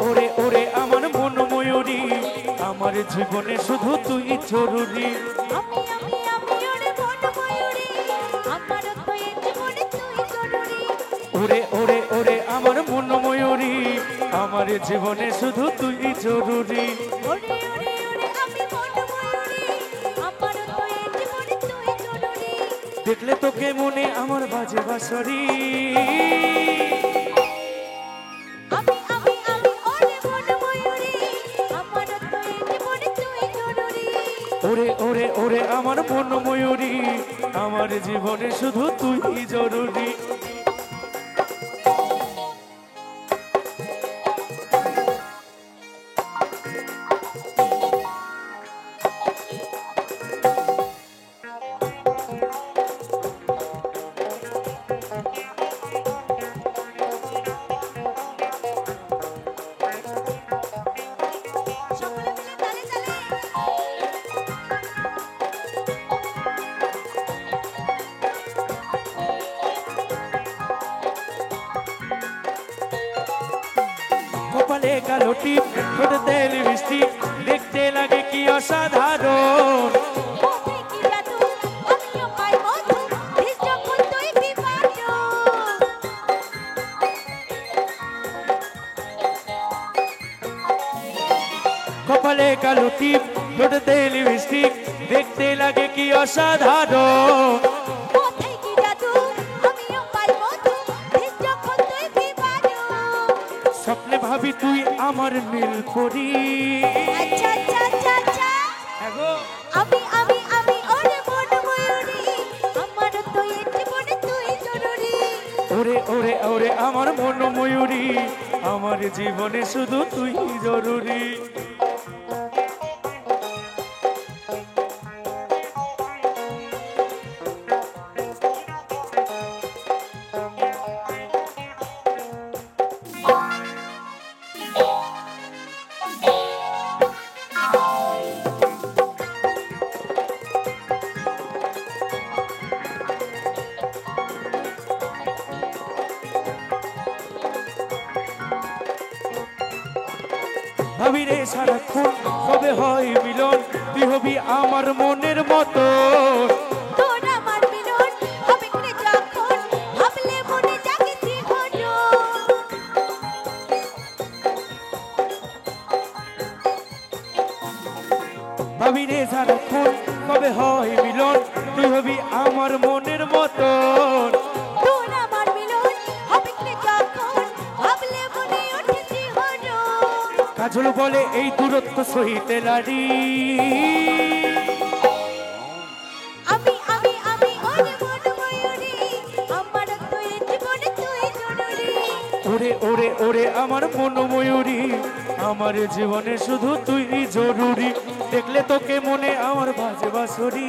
ওরে ওরে আমার মন ময়ূরী, আমার জীবনে শুধু তুই জরুরি। ওরে ওরে ওরে আমার মন ময়ূরী, আমার জীবনে শুধু তুই জরুরি। দেখলে তোকে মনে আমার বাজে বাঁশরি। ওরে ওরে ওরে আমার মন ময়ূরী, আমার জীবনে শুধু তুই জরুরি। কপালে কালো টিপ, ঠোঁটে লিপস্টিক, দেখতে লাগে কি অসাধারণ। কপালে কালো টিপ, ঠোঁটে লিপস্টিক, দেখতে লাগে কি অসাধারণ। স্বপ্নে ভাবি তুই আমার নীল পরি। ওরে ওরে ওরে আমার মন ময়ূরী, আমার জীবনে শুধু তুই জরুরি। ভাবি রে সারাক্ষণ কবে হয় মিলন, তুই হবি আমার মনের মতো। ভাবি রে সারাক্ষণ কবে হয় মিলন, তুই হবি আমার মনের মতো। কাজল বলে এই দূরত্ব সহিতে নারী। ওরে ওরে ওরে আমার মন ময়ূরী, আমার জীবনে শুধু তুই জরুরি। দেখলে তোকে মনে আমার বাজে বাঁশরি।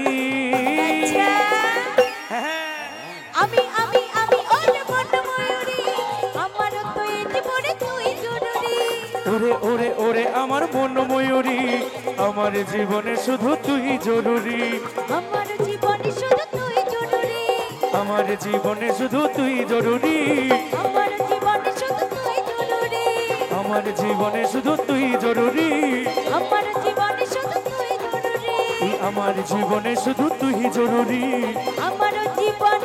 ওরে ওরে ওরে আমার মন ময়ূরী, আমার জীবনে শুধু তুই জরুরি। আমার জীবনে শুধু তুই জরুরি। আমার জীবনে শুধু তুই জরুরি। আমার জীবনে শুধু তুই জরুরি। আমার জীবনে শুধু তুই জরুরি। আমার জীবনে শুধু তুই জরুরি। আমার জীবনে শুধু তুই জরুরি। আমার জীবন